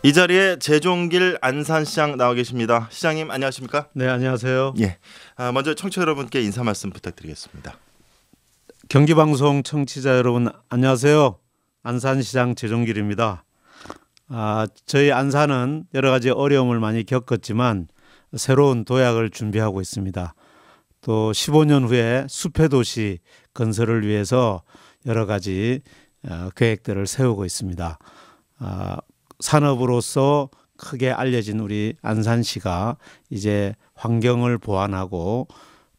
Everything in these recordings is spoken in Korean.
이 자리에 재종길 안산시장 나와 계십니다. 시장님 안녕하십니까? 네, 안녕하세요. 예. 먼저 청취자 여러분께 인사 말씀 부탁드리겠습니다. 경기방송 청취자 여러분 안녕하세요. 안산시장 재종길입니다. 저희 안산은 여러 가지 어려움을 많이 겪었지만 새로운 도약을 준비하고 있습니다. 또 15년 후에 숲의 도시 건설을 위해서 여러 가지 계획들을 세우고 있습니다. 산업으로서 크게 알려진 우리 안산시가 이제 환경을 보완하고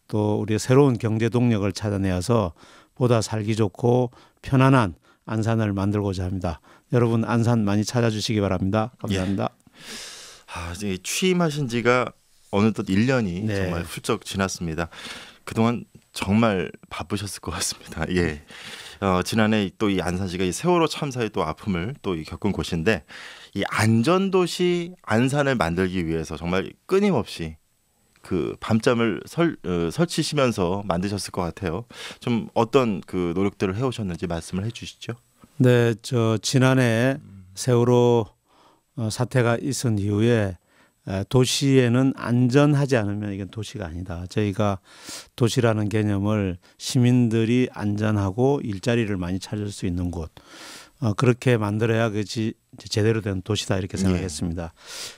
또 우리 새로운 경제 동력을 찾아내어서 보다 살기 좋고 편안한 안산을 만들고자 합니다. 여러분 안산 많이 찾아주시기 바랍니다. 감사합니다. 예. 이제 취임하신 지가 어느덧 1년이 네. 정말 훌쩍 지났습니다. 그동안 정말 바쁘셨을 것 같습니다. 예. 지난해 또 이 안산시가 이 세월호 참사의 또 아픔을 또 겪은 곳인데 이 안전도시 안산을 만들기 위해서 정말 끊임없이 그 밤잠을 설치시면서 만드셨을 것 같아요. 좀 어떤 그 노력들을 해오셨는지 말씀을 해주시죠. 네, 지난해 세월호 사태가 있은 이후에 도시에는 안전하지 않으면 이건 도시가 아니다. 저희가 도시라는 개념을 시민들이 안전하고 일자리를 많이 찾을 수 있는 곳 그렇게 만들어야 그것이 제대로 된 도시다 이렇게 생각했습니다.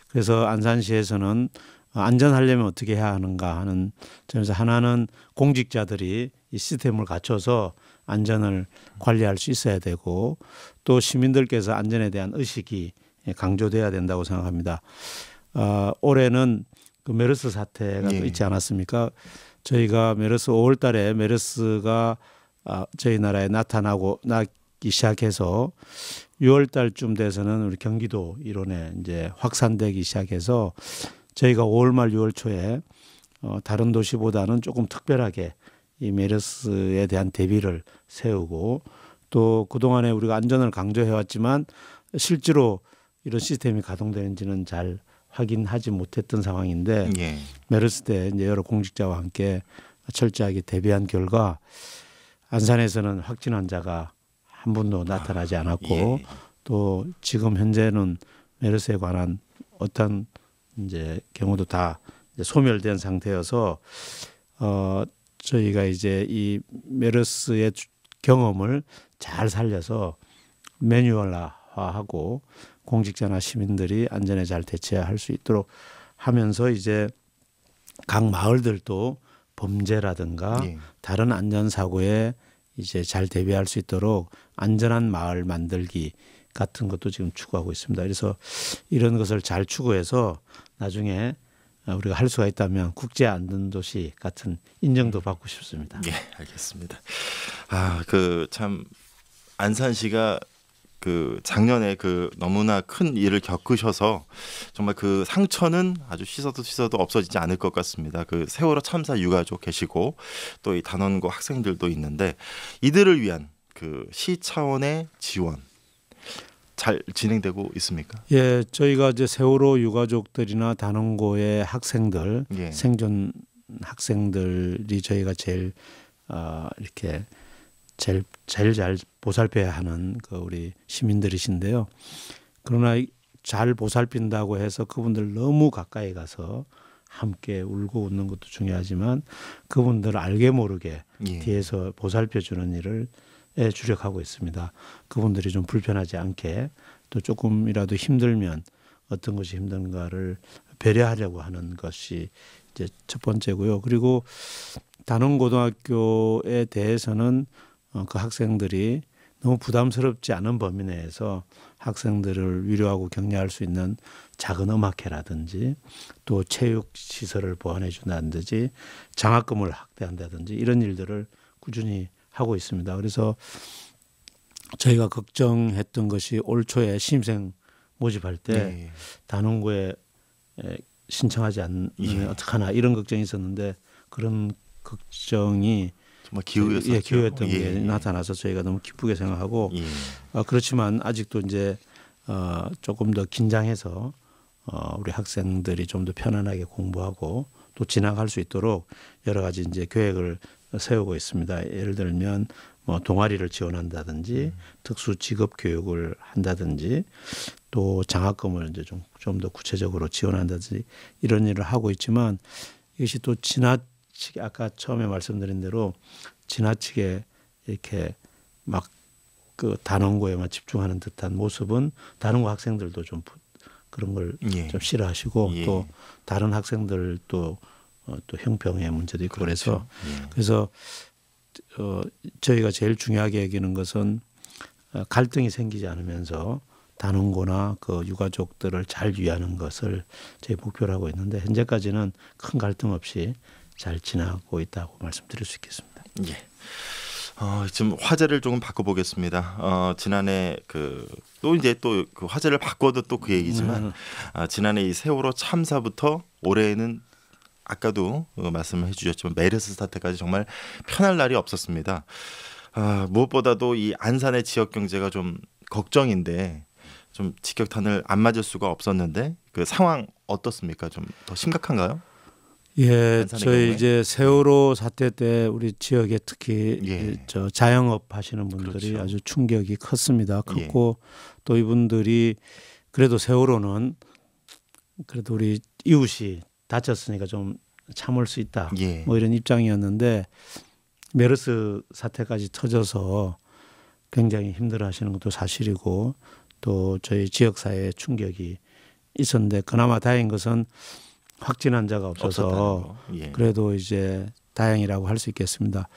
그래서 안산시에서는 안전하려면 어떻게 해야 하는가 하는 점에서 하나는 공직자들이 이 시스템을 갖춰서 안전을 관리할 수 있어야 되고 또 시민들께서 안전에 대한 의식이 강조돼야 된다고 생각합니다. 올해는 그 메르스 사태가 있지 않았습니까? 저희가 메르스 5월 달에 메르스가 저희 나라에 나기 시작해서 6월 달쯤 돼서는 우리 경기도 일원에 이제 확산되기 시작해서 저희가 5월 말 6월 초에 다른 도시보다는 조금 특별하게 이 메르스에 대한 대비를 세우고 또 그동안에 우리가 안전을 강조해 왔지만 실제로 이런 시스템이 가동되는지는 잘 확인하지 못했던 상황인데 메르스 때 이제 여러 공직자와 함께 철저하게 대비한 결과 안산에서는 확진 환자가 한 분도 나타나지 않았고 또 지금 현재는 메르스에 관한 어떤 이제 경우도 다 이제 소멸된 상태여서 저희가 이제 이 메르스의 경험을 잘 살려서 매뉴얼화하고 공직자나 시민들이 안전에 잘 대처할 수 있도록 하면서 이제 각 마을들도 범죄라든가 다른 안전 사고에 이제 잘 대비할 수 있도록 안전한 마을 만들기 같은 것도 지금 추구하고 있습니다. 그래서 이런 것을 잘 추구해서 나중에 우리가 할 수가 있다면 국제 안전도시 같은 인정도 받고 싶습니다. 예, 알겠습니다. 참 안산시가 그 작년에 그 너무나 큰 일을 겪으셔서 정말 그 상처는 아주 씻어도 없어지지 않을 것 같습니다. 그 세월호 참사 유가족 계시고 또 이 단원고 학생들도 있는데 이들을 위한 그 시 차원의 지원 잘 진행되고 있습니까? 예, 저희가 이제 세월호 유가족들이나 단원고의 학생들, 생존 학생들이 저희가 제일 이렇게 제일 잘 보살펴야 하는 그 우리 시민들이신데요. 그러나 잘 보살핀다고 해서 그분들 너무 가까이 가서 함께 울고 웃는 것도 중요하지만 그분들 알게 모르게 뒤에서 보살펴주는 일을 주력하고 있습니다. 그분들이 좀 불편하지 않게 또 조금이라도 힘들면 어떤 것이 힘든가를 배려하려고 하는 것이 이제 첫 번째고요. 그리고 단원고등학교에 대해서는 그 학생들이 너무 부담스럽지 않은 범위 내에서 학생들을 위로하고 격려할 수 있는 작은 음악회라든지 또 체육 시설을 보완해 준다든지 장학금을 확대한다든지 이런 일들을 꾸준히 하고 있습니다. 그래서 저희가 걱정했던 것이 올 초에 신입생 모집할 때 단원고에 신청하지 않으면 어떡하나 이런 걱정이 있었는데 그런 걱정이 정말 기우였었죠. 기우였던 게 나타나서 저희가 너무 기쁘게 생각하고 그렇지만 아직도 이제 조금 더 긴장해서 우리 학생들이 좀 더 편안하게 공부하고 또 진학할 수 있도록 여러 가지 이제 계획을 세우고 있습니다. 예를 들면 뭐 동아리를 지원한다든지 특수 직업 교육을 한다든지 또 장학금을 이제 좀 더 구체적으로 지원한다든지 이런 일을 하고 있지만 이것이 또 지나치게 아까 처음에 말씀드린 대로 지나치게 이렇게 막 그 단원고에만 집중하는 듯한 모습은 단원고 학생들도 좀 그런 걸 좀 싫어하시고 또 다른 학생들도 또 형평의 문제도 있고 그렇죠. 그래서 저희가 제일 중요하게 여기는 것은 갈등이 생기지 않으면서 단원고나 그 유가족들을 잘 위하는 것을 저희 목표로 하고 있는데 현재까지는 큰 갈등 없이 잘 지나고 있다고 말씀드릴 수 있겠습니다. 예. 지금 화제를 조금 바꿔보겠습니다. 지난해 또 이제 또 그 화제를 바꿔도 또 그 얘기지만 지난해 이 세월호 참사부터 올해에는 아까도 말씀해 주셨지만 메르스 사태까지 정말 편할 날이 없었습니다. 무엇보다도 이 안산의 지역 경제가 좀 걱정인데 좀 직격탄을 안 맞을 수가 없었는데 그 상황 어떻습니까? 좀 더 심각한가요? 예, 저희 경우에? 이제 세월호 사태 때 우리 지역에 특히 예. 저 자영업 하시는 분들이 그렇죠. 아주 충격이 컸습니다. 컸고 또 이분들이 그래도 세월호는 그래도 우리 이웃이 다쳤으니까 좀 참을 수 있다. 예. 뭐 이런 입장이었는데 메르스 사태까지 터져서 굉장히 힘들어하시는 것도 사실이고 또 저희 지역 사회에 충격이 있었는데 그나마 다행인 것은 확진 환자가 없어서 그래도 이제 다행이라고 할 수 있겠습니다.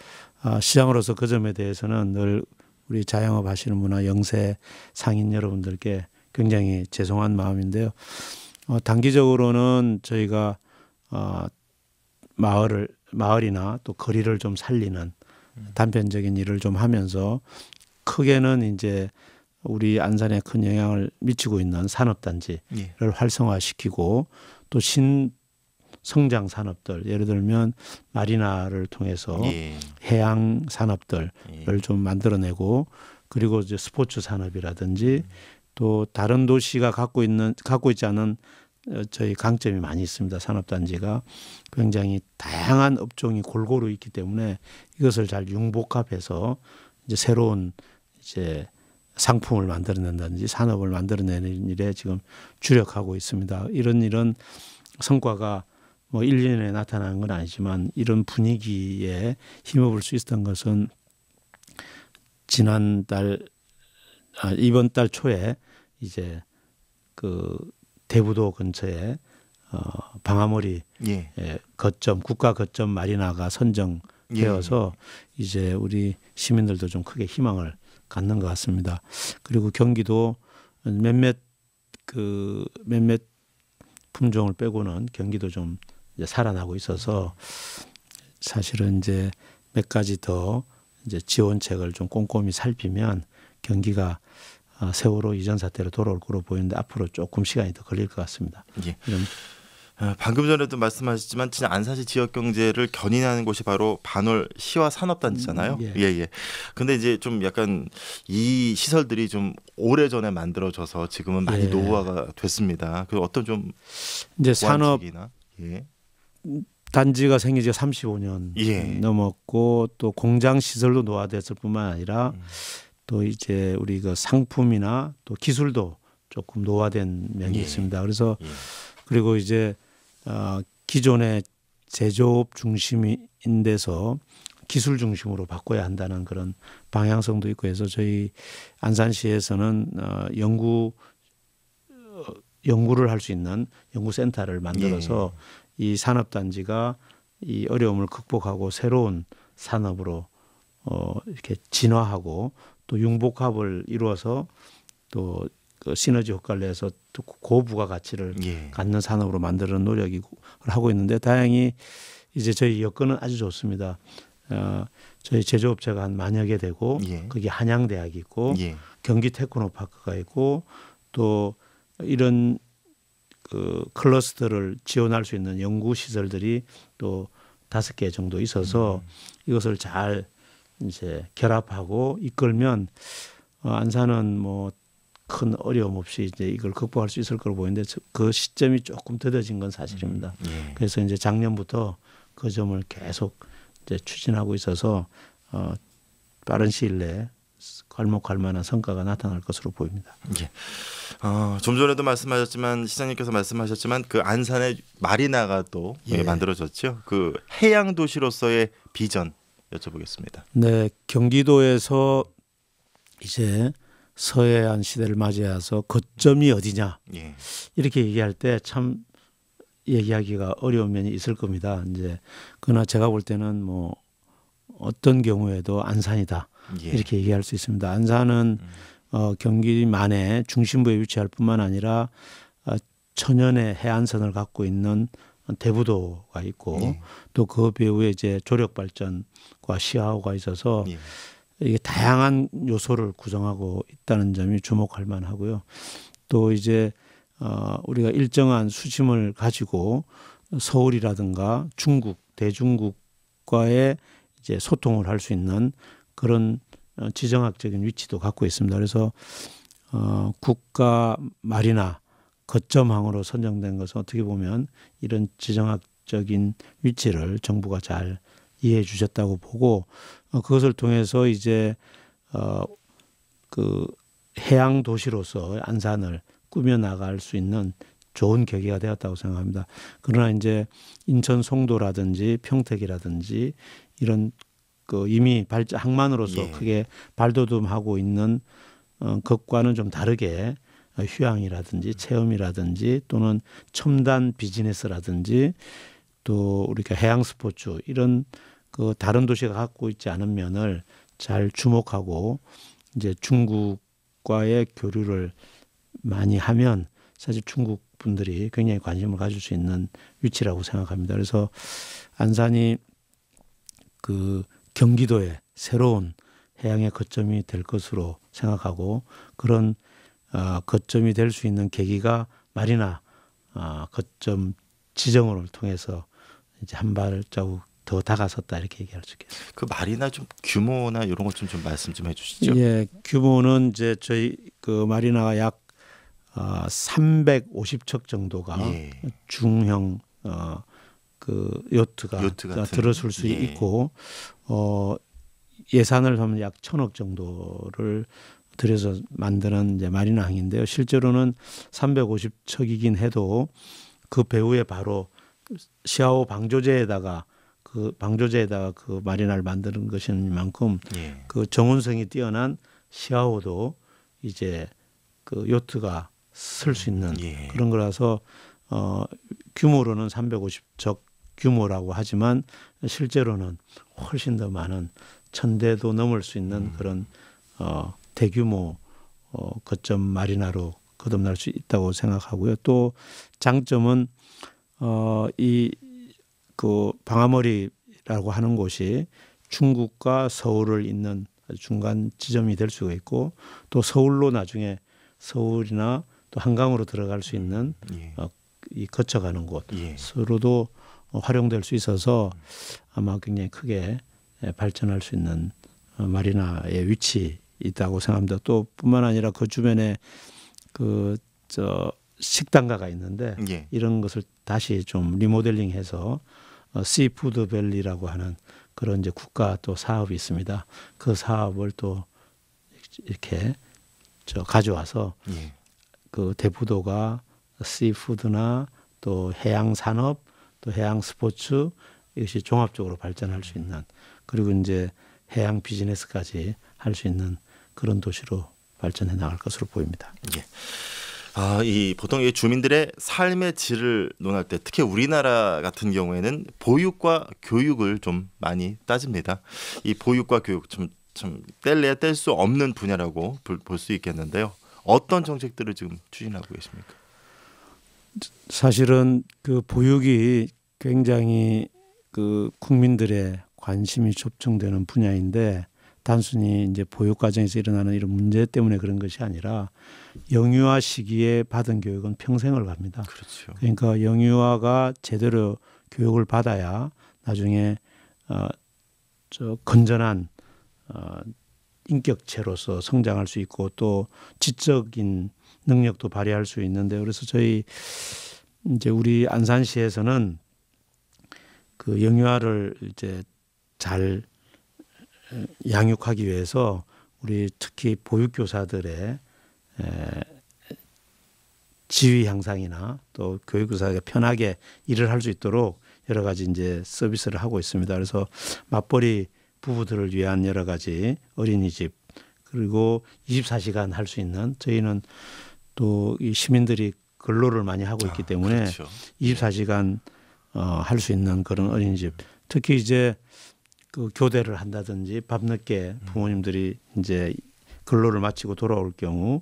시장으로서 그 점에 대해서는 늘 우리 자영업 하시는 분이나 영세 상인 여러분들께 굉장히 죄송한 마음인데요. 단기적으로는 저희가 마을이나 또 거리를 좀 살리는 단편적인 일을 좀 하면서 크게는 이제 우리 안산에 큰 영향을 미치고 있는 산업단지를 활성화시키고 또 신성장 산업들 예를 들면 마리나를 통해서 해양 산업들을 좀 만들어내고 그리고 이제 스포츠 산업이라든지 또 다른 도시가 갖고 있지 않은 저희 강점이 많이 있습니다. 산업단지가 굉장히 다양한 업종이 골고루 있기 때문에 이것을 잘 융복합해서 이제 새로운 이제 상품을 만들어낸다든지 산업을 만들어내는 일에 지금 주력하고 있습니다. 이런 성과가 뭐 1, 2년에 나타나는 건 아니지만 이런 분위기에 힘입을 수 있었던 것은 이번 달 초에 이제 그 대부도 근처에 방아머리 거점 국가 거점 마리나가 선정되어서 이제 우리 시민들도 좀 크게 희망을 갖는 것 같습니다. 그리고 경기도 몇몇 품종을 빼고는 경기도 좀 이제 살아나고 있어서 사실은 이제 몇 가지 더 이제 지원책을 좀 꼼꼼히 살피면 경기가 세월호 이전 사태로 돌아올 거로 보이는데 앞으로 조금 시간이 더 걸릴 것 같습니다. 예. 방금 전에도 말씀하셨지만 진짜 안산시 지역 경제를 견인하는 곳이 바로 반월 시와 산업단지잖아요. 예. 근데 이제 좀 약간 이 시설들이 좀 오래전에 만들어져서 지금은 많이 노후화가 됐습니다. 그 어떤 좀 이제 산업 단지가 생긴 지가 35년 넘었고 또 공장 시설도 노화됐을 뿐만 아니라 또 이제 우리 그 상품이나 또 기술도 조금 노화된 면이 있습니다. 그래서 그리고 이제 기존의 제조업 중심인데서 기술 중심으로 바꿔야 한다는 그런 방향성도 있고 해서 저희 안산시에서는 연구를 할 수 있는 연구센터를 만들어서 이 산업단지가 이 어려움을 극복하고 새로운 산업으로 이렇게 진화하고 또 융복합을 이루어서 또 그 시너지 효과를 내서 또 고부가 가치를 갖는 산업으로 만드는 노력을 하고 있는데 다행히 이제 저희 여건은 아주 좋습니다. 저희 제조업체가 한 만여 개 되고 거기 한양대학이 있고 경기 테크노파크가 있고 또 이런 그 클러스터를 지원할 수 있는 연구 시설들이 또 5개 정도 있어서 이것을 잘 이제 결합하고 이끌면 안산은 뭐 큰 어려움 없이 이제 이걸 극복할 수 있을 거로 보이는데 그 시점이 조금 더뎌진 건 사실입니다. 그래서 이제 작년부터 그 점을 계속 이제 추진하고 있어서 빠른 시일 내에 괄목할 만한 성과가 나타날 것으로 보입니다. 예. 좀 전에도 말씀하셨지만 시장님께서 말씀하셨지만 그 안산의 마리나가 또 예. 만들어졌죠. 그 해양 도시로서의 비전 여쭤보겠습니다. 네, 경기도에서 이제 서해안 시대를 맞이해서 거점이 어디냐 예. 이렇게 얘기할 때 참 얘기하기가 어려운 면이 있을 겁니다. 이제 그러나 제가 볼 때는 뭐 어떤 경우에도 안산이다 예. 이렇게 얘기할 수 있습니다. 안산은 경기만의 중심부에 위치할 뿐만 아니라 천연의 해안선을 갖고 있는 대부도가 있고 예. 또 그 배후에 이제 조력 발전과 시하우가 있어서 예. 이게 다양한 요소를 구성하고 있다는 점이 주목할 만하고요. 또 이제 우리가 일정한 수심을 가지고 서울이라든가 중국, 대중국과의 이제 소통을 할 수 있는 그런 지정학적인 위치도 갖고 있습니다. 그래서 국가 마리나 거점항으로 선정된 것은 어떻게 보면 이런 지정학적인 위치를 정부가 잘 이해해 주셨다고 보고 그것을 통해서 이제 그 해양 도시로서 안산을 꾸며 나갈 수 있는 좋은 계기가 되었다고 생각합니다. 그러나 이제 인천 송도라든지 평택이라든지 이런 그 이미 항만으로서 예. 크게 발돋움하고 있는 것과는 좀 다르게 휴양이라든지 체험이라든지 또는 첨단 비즈니스라든지 또 우리가 해양 스포츠 이런 그 다른 도시가 갖고 있지 않은 면을 잘 주목하고 이제 중국과의 교류를 많이 하면 사실 중국 분들이 굉장히 관심을 가질 수 있는 위치라고 생각합니다. 그래서 안산이 그 경기도의 새로운 해양의 거점이 될 것으로 생각하고 그런 거점이 될 수 있는 계기가 마리나 거점 지정을 통해서 이제 한 발자국 더 다가섰다 이렇게 얘기할 수 있겠습니다. 그 마리나 좀 규모나 이런 것 좀 말씀 좀 해주시죠. 예, 규모는 이제 저희 그 마리나가 약 350척 정도가 예. 중형 그 요트가 같은. 들어설 수 예. 있고 예산을 하면 약 1,000억 정도를 들여서 만드는 이제 마리나항인데요. 실제로는 350척이긴 해도 그 배후에 바로 시아오 방조제에다가 그 마리나를 만드는 것인 만큼 예. 그 정운성이 뛰어난 시아오도 이제 그 요트가 쓸 수 있는 예. 그런 거라서 규모로는 350척 규모라고 하지만 실제로는 훨씬 더 많은 1,000대도 넘을 수 있는 그런 대규모 거점 마리나로 거듭날 수 있다고 생각하고요. 또 장점은 이 그 방아머리라고 하는 곳이 중국과 서울을 잇는 중간 지점이 될 수가 있고 또 서울로 나중에 서울이나 또 한강으로 들어갈 수 있는 예. 이 거쳐가는 예. 곳으로도 활용될 수 있어서 아마 굉장히 크게 발전할 수 있는 마리나의 위치 있다고 생각합니다. 또 뿐만 아니라 그 주변에 그 식당가가 있는데 예. 이런 것을 다시 좀 리모델링해서 시푸드 밸리라고 하는 그런 이제 국가 또 사업이 있습니다. 그 사업을 또 이렇게 가져와서 예. 그 대부도가 시푸드나 또 해양 산업 또 해양 스포츠 이것이 종합적으로 발전할 수 있는 그리고 이제 해양 비즈니스까지 할 수 있는 그런 도시로 발전해 나갈 것으로 보입니다. 예. 이 보통 이 주민들의 삶의 질을 논할 때 특히 우리나라 같은 경우에는 보육과 교육을 좀 많이 따집니다. 이 보육과 교육 참 뗄래야 뗄 수 없는 분야라고 볼 수 있겠는데요. 어떤 정책들을 지금 추진하고 계십니까? 사실은 그 보육이 굉장히 그 국민들의 관심이 집중되는 분야인데 단순히 이제 보육 과정에서 일어나는 이런 문제 때문에 그런 것이 아니라 영유아 시기에 받은 교육은 평생을 갑니다. 그렇죠. 그러니까 영유아가 제대로 교육을 받아야 나중에 건전한 인격체로서 성장할 수 있고 또 지적인 능력도 발휘할 수 있는데 그래서 저희 이제 우리 안산시에서는 그 영유아를 이제 잘 양육하기 위해서 우리 특히 보육교사들의 지위 향상이나 또 교육교사가 편하게 일을 할 수 있도록 여러 가지 이제 서비스를 하고 있습니다. 그래서 맞벌이 부부들을 위한 여러 가지 어린이집 그리고 24시간 할 수 있는 저희는 또 이 시민들이 근로를 많이 하고 있기 때문에 그렇죠. 24시간 할 수 있는 그런 어린이집 특히 이제 그 교대를 한다든지 밤늦게 부모님들이 이제 근로를 마치고 돌아올 경우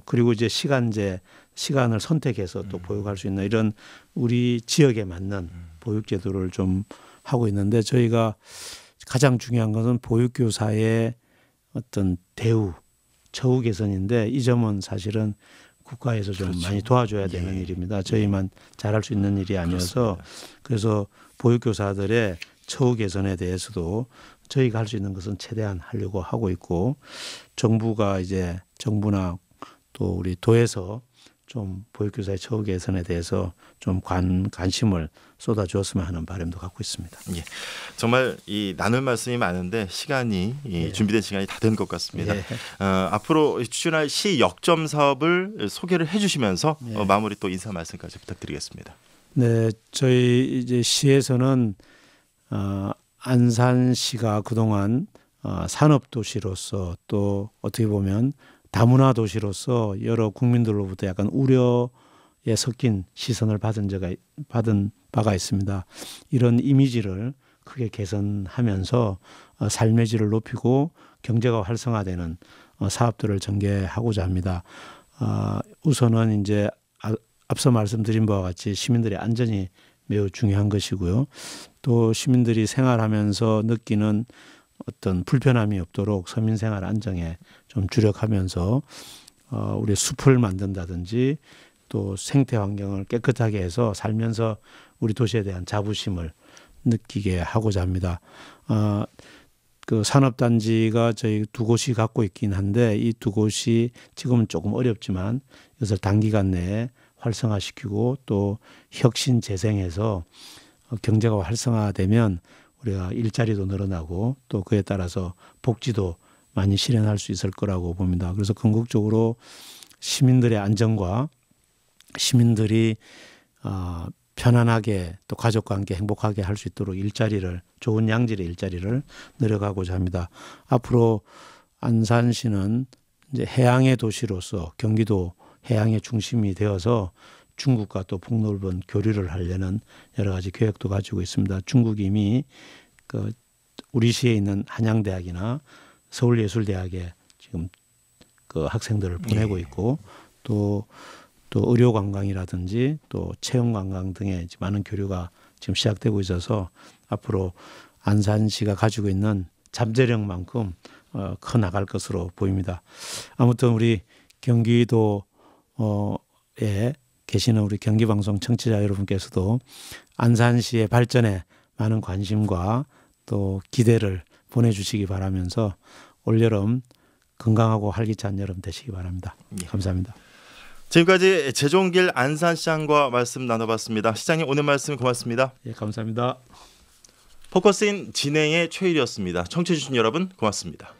그리고 이제 시간을 선택해서 또 보육할 수 있는 이런 우리 지역에 맞는 보육 제도를 좀 하고 있는데 저희가 가장 중요한 것은 보육교사의 어떤 대우, 처우 개선인데 이 점은 사실은 국가에서 좀 그렇죠. 많이 도와줘야 되는 일입니다. 저희만 잘할 수 있는 일이 아니어서 그래서 보육교사들의 처우 개선에 대해서도 저희가 할 수 있는 것은 최대한 하려고 하고 있고 정부나 또 우리 도에서 좀 보육교사의 처우 개선에 대해서 좀 관심을 쏟아주었으면 하는 바람도 갖고 있습니다. 예, 정말 이 나눌 말씀이 많은데 시간이 준비된 시간이 다 된 것 같습니다. 앞으로 추진할 시 역점 사업을 소개를 해주시면서 마무리 또 인사 말씀까지 부탁드리겠습니다. 네, 저희 이제 시에서는 안산시가 그동안 산업도시로서 또 어떻게 보면 다문화 도시로서 여러 국민들로부터 약간 우려에 섞인 시선을 받은 바가 있습니다. 이런 이미지를 크게 개선하면서 삶의 질을 높이고 경제가 활성화되는 사업들을 전개하고자 합니다. 우선은 이제 앞서 말씀드린 바와 같이 시민들의 안전이 매우 중요한 것이고요. 또 시민들이 생활하면서 느끼는 어떤 불편함이 없도록 서민 생활 안정에 좀 주력하면서 우리 숲을 만든다든지 또 생태 환경을 깨끗하게 해서 살면서 우리 도시에 대한 자부심을 느끼게 하고자 합니다. 그 산업단지가 저희 두 곳이 갖고 있긴 한데 이 두 곳이 지금은 조금 어렵지만 이것을 단기간 내에 활성화시키고 또 혁신 재생해서 경제가 활성화되면 우리가 일자리도 늘어나고 또 그에 따라서 복지도 많이 실현할 수 있을 거라고 봅니다. 그래서 궁극적으로 시민들의 안전과 시민들이 편안하게 또 가족과 함께 행복하게 할 수 있도록 좋은 양질의 일자리를 늘어가고자 합니다. 앞으로 안산시는 이제 해양의 도시로서 경기도 해양의 중심이 되어서 중국과 또 폭넓은 교류를 하려는 여러 가지 계획도 가지고 있습니다. 중국이 이미 우리 시에 있는 한양대학이나 서울예술대학에 지금 그 학생들을 보내고 있고 또 의료 관광이라든지 또 체험 관광 등의 많은 교류가 지금 시작되고 있어서 앞으로 안산시가 가지고 있는 잠재력만큼 커 나갈 것으로 보입니다. 아무튼 우리 경기도에 계시는 우리 경기방송 청취자 여러분께서도 안산시의 발전에 많은 관심과 또 기대를 보내주시기 바라면서 올여름 건강하고 활기찬 여름 되시기 바랍니다. 감사합니다. 지금까지 재종길 안산시장과 말씀 나눠봤습니다. 시장님 오늘 말씀 고맙습니다. 예, 감사합니다. 포커스인 진행의 최일이었습니다. 청취해 주신 여러분 고맙습니다.